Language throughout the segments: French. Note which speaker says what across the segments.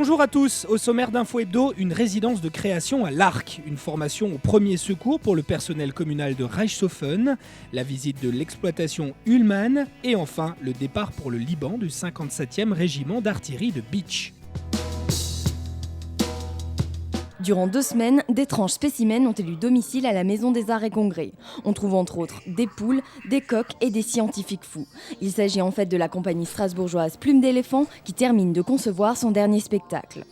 Speaker 1: Bonjour à tous, au sommaire d'Info Hebdo, une résidence de création à l'Arc, une formation aux premiers secours pour le personnel communal de Reichshofen, la visite de l'exploitation Ullmann et enfin le départ pour le Liban du 57e régiment d'artillerie de Bitche.
Speaker 2: Durant 2 semaines, d'étranges spécimens ont élu domicile à la Maison des Arts et Congrès. On trouve entre autres des poules, des coqs et des scientifiques fous. Il s'agit en fait de la compagnie strasbourgeoise Plume d'éléphant qui termine de concevoir son dernier spectacle.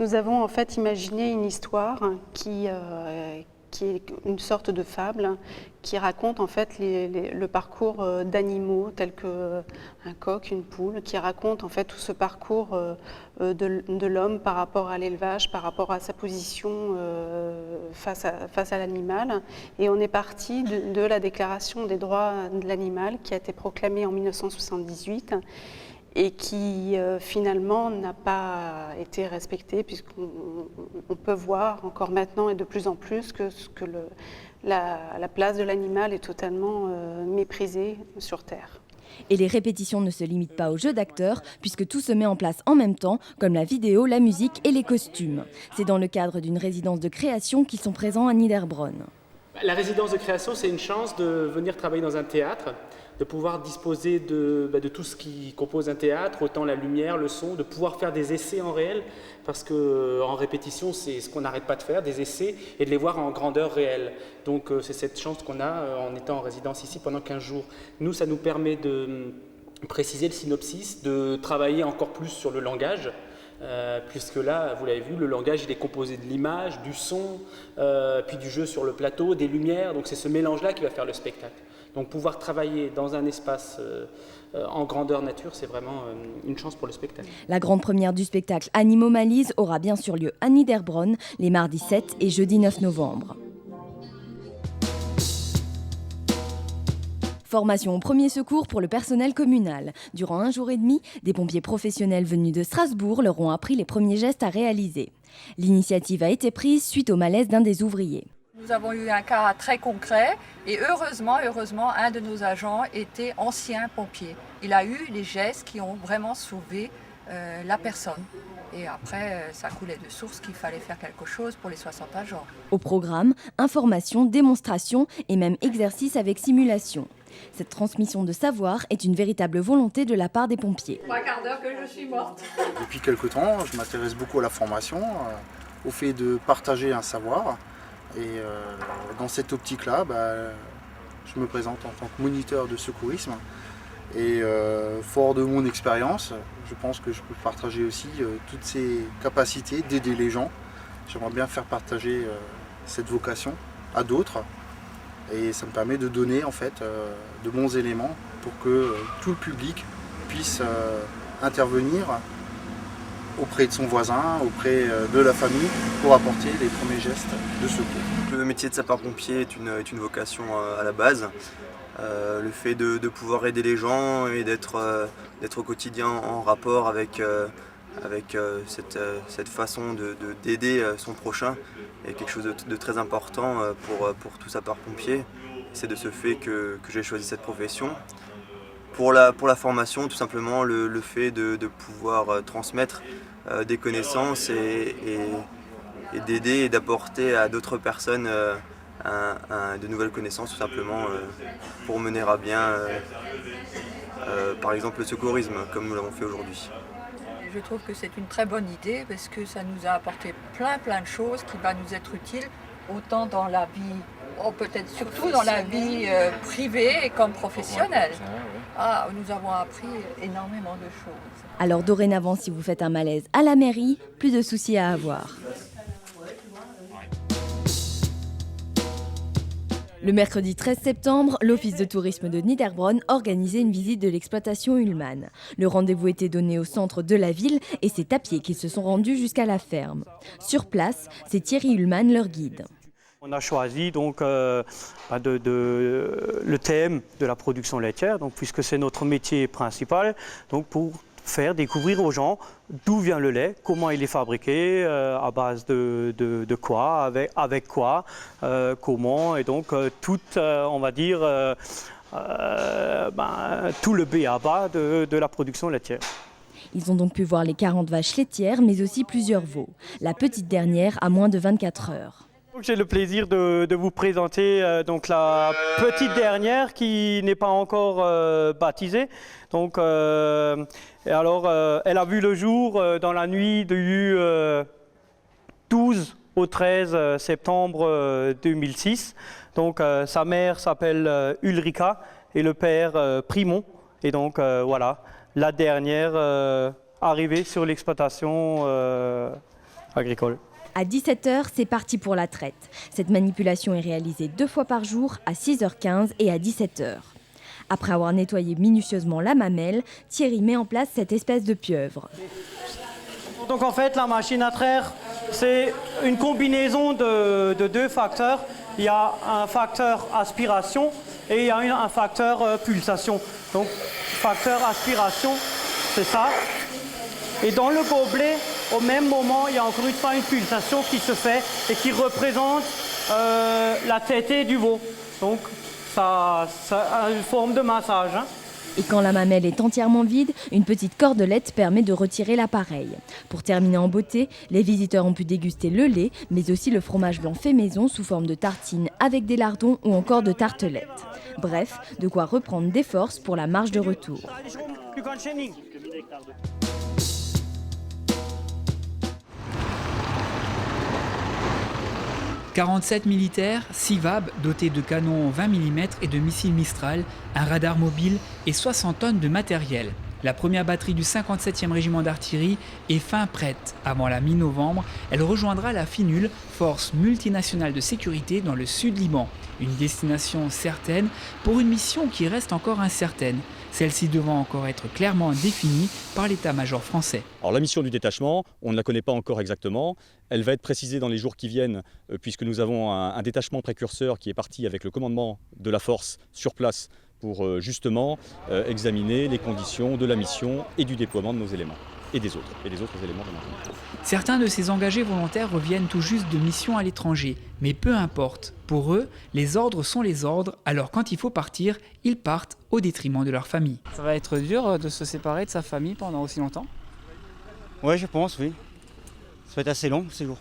Speaker 3: Nous avons en fait imaginé une histoire qui est une sorte de fable qui raconte en fait le parcours d'animaux tels qu'un coq, une poule, qui raconte en fait tout ce parcours de l'homme par rapport à l'élevage, par rapport à sa position face à l'animal. Et on est parti de la Déclaration des droits de l'animal qui a été proclamée en 1978 et qui finalement n'a pas été respectée, puisqu'on peut voir encore maintenant et de plus en plus que la place de l'animal est totalement méprisée sur Terre.
Speaker 2: Et les répétitions ne se limitent pas aux jeux d'acteurs, puisque tout se met en place en même temps, comme la vidéo, la musique et les costumes. C'est dans le cadre d'une résidence de création qu'ils sont présents à Niederbronn.
Speaker 4: La résidence de création, c'est une chance de venir travailler dans un théâtre, de pouvoir disposer de tout ce qui compose un théâtre, autant la lumière, le son, de pouvoir faire des essais en réel, parce qu'en répétition, c'est ce qu'on n'arrête pas de faire, des essais, et de les voir en grandeur réelle. Donc c'est cette chance qu'on a en étant en résidence ici pendant 15 jours. Nous, ça nous permet de préciser le synopsis, de travailler encore plus sur le langage, puisque là, vous l'avez vu, le langage il est composé de l'image, du son, puis du jeu sur le plateau, des lumières, donc c'est ce mélange-là qui va faire le spectacle. Donc pouvoir travailler dans un espace en grandeur nature, c'est vraiment une chance pour le spectacle.
Speaker 2: La grande première du spectacle Animaux-Malise aura bien sûr lieu à Niederbronn les mardis 7 et jeudi 9 novembre. Formation au premier secours pour le personnel communal. Durant 1 jour et demi, des pompiers professionnels venus de Strasbourg leur ont appris les premiers gestes à réaliser. L'initiative a été prise suite au malaise d'un des ouvriers.
Speaker 5: Nous avons eu un cas très concret et heureusement, un de nos agents était ancien pompier. Il a eu les gestes qui ont vraiment sauvé la personne. Et après, ça coulait de source qu'il fallait faire quelque chose pour les 60 agents.
Speaker 2: Au programme, information, démonstration et même exercice avec simulation. Cette transmission de savoir est une véritable volonté de la part des pompiers.
Speaker 5: 3 quarts d'heure que je suis morte.
Speaker 6: Depuis quelque temps, je m'intéresse beaucoup à la formation, au fait de partager un savoir. Et dans cette optique-là, je me présente en tant que moniteur de secourisme. Et fort de mon expérience, je pense que je peux partager aussi toutes ces capacités d'aider les gens. J'aimerais bien faire partager cette vocation à d'autres. Et ça me permet de donner en fait de bons éléments pour que tout le public puisse intervenir auprès de son voisin, auprès de la famille, pour apporter les premiers gestes de secours.
Speaker 7: Le métier de sapeur-pompier est une vocation à la base. Le fait de pouvoir aider les gens et d'être au quotidien en rapport avec cette façon d'aider son prochain est quelque chose de très important pour tout sapeur-pompier. C'est de ce fait que j'ai choisi cette profession. Pour la formation, tout simplement le fait de pouvoir transmettre des connaissances et d'aider et d'apporter à d'autres personnes de nouvelles connaissances, tout simplement pour mener à bien par exemple le secourisme comme nous l'avons fait aujourd'hui.
Speaker 5: Je trouve que c'est une très bonne idée parce que ça nous a apporté plein de choses qui vont nous être utiles autant dans la vie, peut-être surtout dans la vie privée comme professionnelle. Nous avons appris énormément de choses.
Speaker 2: Alors dorénavant, si vous faites un malaise à la mairie, plus de soucis à avoir. Le mercredi 13 septembre, l'Office de tourisme de Niederbronn organisait une visite de l'exploitation Ullmann. Le rendez-vous était donné au centre de la ville et c'est à pied qu'ils se sont rendus jusqu'à la ferme. Sur place, c'est Thierry Ullmann, leur guide.
Speaker 8: On a choisi donc le thème de la production laitière, donc, puisque c'est notre métier principal, donc pour faire découvrir aux gens d'où vient le lait, comment il est fabriqué, à base de quoi, avec quoi, comment, et donc tout, on va dire, tout le b.a.-ba de la production laitière.
Speaker 2: Ils ont donc pu voir les 40 vaches laitières, mais aussi plusieurs veaux. La petite dernière a moins de 24 heures.
Speaker 8: J'ai le plaisir de vous présenter donc la petite dernière qui n'est pas encore baptisée. Donc, elle a vu le jour dans la nuit du 12 au 13 septembre 2006. Donc sa mère s'appelle Ulrika et le père Primon. Et donc voilà, la dernière arrivée sur l'exploitation agricole.
Speaker 2: À 17h, c'est parti pour la traite. Cette manipulation est réalisée 2 fois par jour, à 6h15 et à 17h. Après avoir nettoyé minutieusement la mamelle, Thierry met en place cette espèce de pieuvre.
Speaker 8: Donc en fait, la machine à traire, c'est une combinaison de 2 facteurs. Il y a un facteur aspiration et il y a un facteur pulsation. Donc, facteur aspiration, c'est ça. Et dans le gobelet, au même moment, il y a encore une fois une pulsation qui se fait et qui représente la tétée du veau. Donc, ça a une forme de massage. Hein.
Speaker 2: Et quand la mamelle est entièrement vide, une petite cordelette permet de retirer l'appareil. Pour terminer en beauté, les visiteurs ont pu déguster le lait, mais aussi le fromage blanc fait maison sous forme de tartines avec des lardons ou encore de tartelettes. Bref, de quoi reprendre des forces pour la marche de retour.
Speaker 9: 47 militaires, 6 VAB dotés de canons 20 mm et de missiles Mistral, un radar mobile et 60 tonnes de matériel. La première batterie du 57e régiment d'artillerie est fin prête. Avant la mi-novembre, elle rejoindra la FINUL, force multinationale de sécurité dans le sud Liban. Une destination certaine pour une mission qui reste encore incertaine. Celle-ci devant encore être clairement définie par l'état-major français.
Speaker 10: Alors la mission du détachement, on ne la connaît pas encore exactement. Elle va être précisée dans les jours qui viennent puisque nous avons un détachement précurseur qui est parti avec le commandement de la force sur place pour justement examiner les conditions de la mission et du déploiement de nos éléments et des autres éléments.
Speaker 9: Certains de ces engagés volontaires reviennent tout juste de missions à l'étranger, mais peu importe. Pour eux, les ordres sont les ordres, alors quand il faut partir, ils partent au détriment de leur famille.
Speaker 11: Ça va être dur de se séparer de sa famille pendant aussi longtemps ?
Speaker 12: Oui, je pense, oui. Ça va être assez long, ces jours.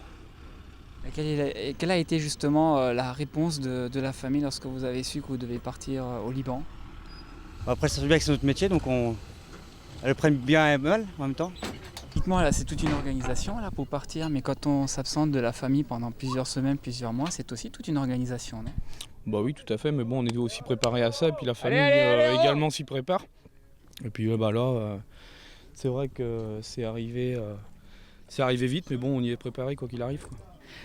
Speaker 11: Et quelle a été justement la réponse de la famille lorsque vous avez su que vous devez partir au Liban ?
Speaker 12: Après, ça se bien que c'est notre métier, donc elles le prennent bien et mal en même temps.
Speaker 11: Dites-moi, là, c'est toute une organisation là, pour partir, mais quand on s'absente de la famille pendant plusieurs semaines, plusieurs mois, c'est aussi toute une organisation, non ?
Speaker 13: Bah oui, tout à fait, mais bon, on est aussi préparé à ça, et puis la famille également s'y prépare. Et puis là, c'est vrai que c'est arrivé vite, mais bon, on y est préparé quoi qu'il arrive, quoi.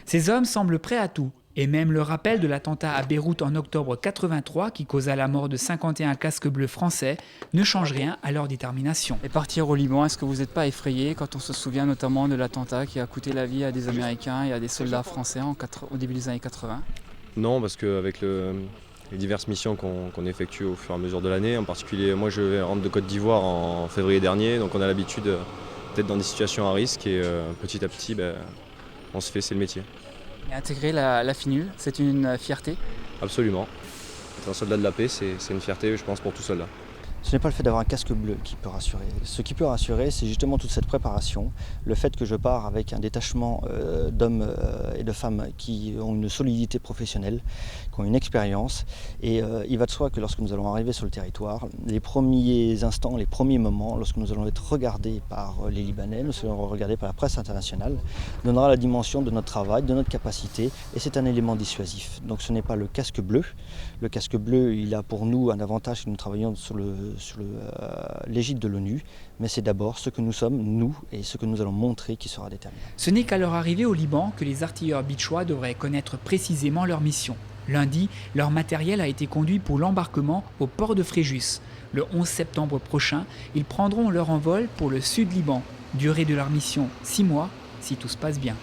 Speaker 9: Ces hommes semblent prêts à tout, et même le rappel de l'attentat à Beyrouth en octobre 83 qui causa la mort de 51 casques bleus français ne change rien à leur détermination.
Speaker 11: Et partir au Liban, est-ce que vous n'êtes pas effrayé quand on se souvient notamment de l'attentat qui a coûté la vie à des Américains et à des soldats français au début des années 80 ?
Speaker 14: Non, parce qu'avec les diverses missions qu'on effectue au fur et à mesure de l'année, en particulier moi je rentre de Côte d'Ivoire en février dernier, donc on a l'habitude d'être dans des situations à risque et petit à petit on se fait, c'est le métier.
Speaker 11: Et intégrer la FINUL, c'est une fierté ?
Speaker 14: Absolument. Être un soldat de la paix, c'est une fierté, je pense, pour tout soldat.
Speaker 15: Ce n'est pas le fait d'avoir un casque bleu qui peut rassurer. Ce qui peut rassurer, c'est justement toute cette préparation, le fait que je pars avec un détachement d'hommes et de femmes qui ont une solidité professionnelle, qui ont une expérience. Et il va de soi que lorsque nous allons arriver sur le territoire, les premiers instants, les premiers moments, lorsque nous allons être regardés par les Libanais, nous serons regardés par la presse internationale, donnera la dimension de notre travail, de notre capacité, et c'est un élément dissuasif. Donc ce n'est pas le casque bleu. Le casque bleu, il a pour nous un avantage que nous travaillons sur l'égide de l'ONU, mais c'est d'abord ce que nous sommes, nous, et ce que nous allons montrer qui sera déterminant.
Speaker 9: Ce n'est qu'à leur arrivée au Liban que les artilleurs bitchois devraient connaître précisément leur mission. Lundi, leur matériel a été conduit pour l'embarquement au port de Fréjus. Le 11 septembre prochain, ils prendront leur envol pour le sud Liban. Durée de leur mission, 6 mois, si tout se passe bien.